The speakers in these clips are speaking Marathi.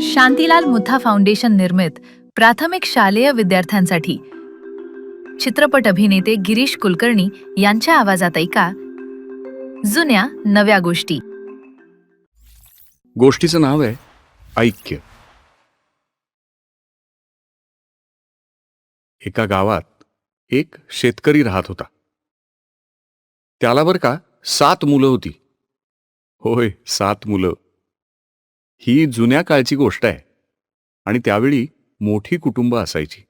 शांतीलाल मुथा फाउंडेशन निर्मित प्राथमिक शालेय विद्यार्थ्यांसाठी चित्रपट अभिनेते गिरीश कुलकर्णी यांच्या आवाजात ऐका जुन्या नव्या गोष्टी. गोष्टीचं नाव आहे ऐक्य. एका गावात एक शेतकरी राहत होता. त्याला बर का 7 मुलं होती. होय, 7 मुलं. ही जुन्या काळची गोष्ट आहे आणि त्यावेळी मोठी कुटुंब असायची.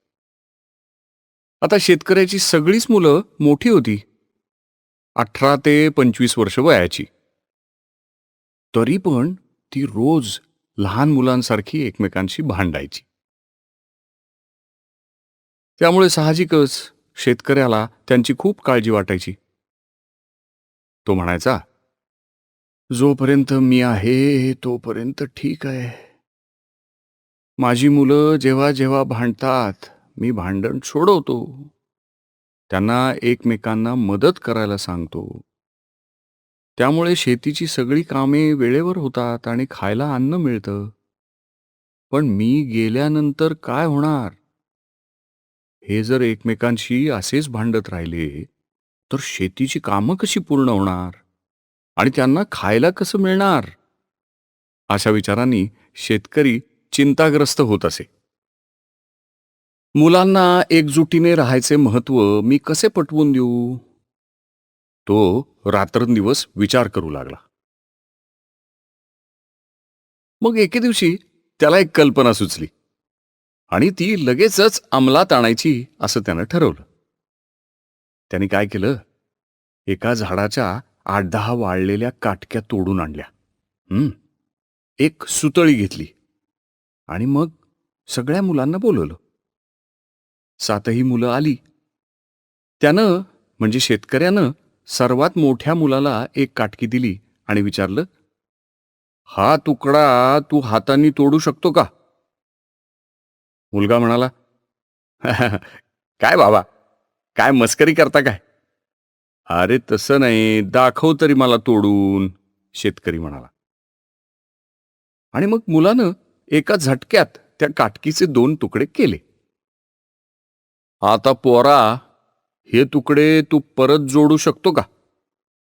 आता शेतकऱ्याची सगळीच मुलं मोठी होती, 18 ते 25 वर्ष वयाची. तरी पण ती रोज लहान मुलांसारखी एकमेकांशी भांडायची. त्यामुळे साहजिकच शेतकऱ्याला त्यांची खूप काळजी वाटायची. तो म्हणायचा, जोपर्यंत मी आहे तोपर्यंत ठीक आहे. माझी मुलं जेव्हा जेव्हा भांडतात मी भांडण सोडवतो, त्यांना एकमेकांना मदत करायला सांगतो. त्यामुळे शेतीची सगळी कामे वेळेवर होतात आणि खायला अन्न मिळतं. पण मी गेल्यानंतर काय होणार? हे जर एकमेकांशी असेच भांडत राहिले तर शेतीची कामं कशी पूर्ण होणार आणि त्यांना खायला कसं मिळणार? अशा विचारांनी शेतकरी चिंताग्रस्त होत असे. मुलांना एकजुटीने राहायचे महत्त्व मी कसे पटवून देऊ? तो रात्रंदिवस विचार करू लागला. मग एके दिवशी त्याला एक कल्पना सुचली आणि ती लगेचच अंमलात आणायची असं त्यानं ठरवलं. त्याने काय केलं, एका झाडाच्या 8-10 वाळलेल्या काटक्या तोडून आणल्या. एक सुतळी घेतली आणि मग सगळ्या मुलांना बोलवलं. 7ही मुलं आली. त्यानं म्हणजे शेतकऱ्यानं सर्वात मोठ्या मुलाला एक काटकी दिली आणि विचारलं, हा तुकडा तू हातांनी तोडू शकतो का? मुलगा म्हणाला, काय बाबा, काय मस्करी करता काय? अरे तसं नाही, दाखव तरी मला तोडून, शेतकरी म्हणाला. आणि मग मुलानं एका झटक्यात त्या काटकीचे 2 तुकडे केले. आता पोरा, हे तुकडे तू परत जोडू शकतो का?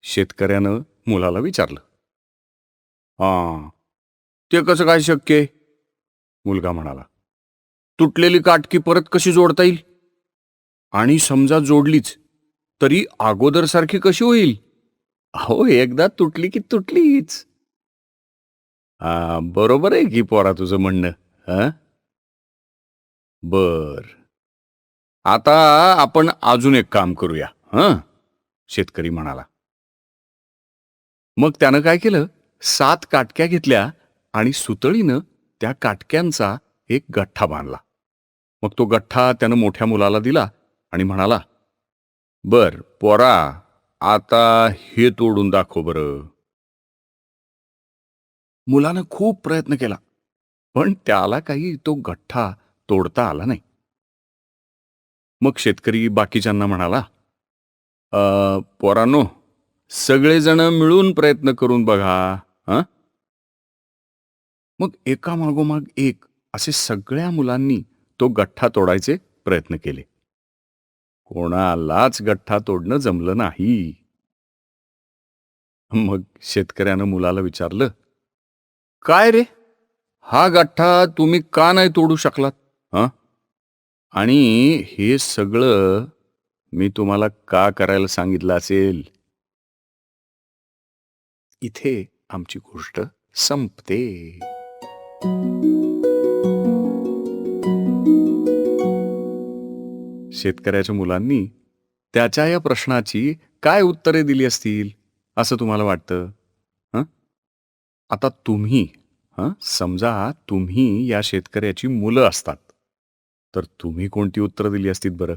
शेतकऱ्यानं मुलाला विचारलं. हा, ते कसं काय शक्य आहे? मुलगा म्हणाला. तुटलेली काटकी परत कशी जोडता येईल? आणि समजा जोडलीच तरी अगोदर सारखी कशी होईल? अहो, एकदा तुटली की तुटलीच. बरोबर आहे की पोरा तुझं म्हणणं. हं? बर, आता आपण अजून एक काम करूया. शेतकरी म्हणाला. मग त्यानं काय केलं, 7 काटक्या घेतल्या आणि सुतळीनं त्या काटक्यांचा एक गठ्ठा बांधला. मग तो गठ्ठा त्यानं मोठ्या मुलाला दिला आणि म्हणाला, बर पोरा, आता हे तोडून दाखव बरं. मुलानं खूप प्रयत्न केला, पण त्याला काही तो गठ्ठा तोडता आला नाही. मग शेतकरी बाकीच्यांना म्हणाला, पोरांनो, सगळेजण मिळून प्रयत्न करून बघा. हं? मग एका मागोमाग एक असे सगळ्या मुलांनी तो गठ्ठा तोडायचे प्रयत्न केले. कोणालाच गठ्ठा तोडणं जमलं नाही. मग शेतकऱ्यानं मुलाला विचारलं, काय रे, हा गठ्ठा तुम्ही का नाही तोडू शकलात? हं? आणि हे सगळं मी तुम्हाला का करायला सांगितलं असेल? इथे आमची गोष्ट संपते. शेतकऱ्याच्या मुलांनी त्याच्या या प्रश्नाची काय उत्तरे दिली असतील असं तुम्हाला वाटतं? हं? आता तुम्ही, समजा तुम्ही या शेतकऱ्याची मुलं असतात, तर तुम्ही कोणती उत्तरं दिली असतीत बरं?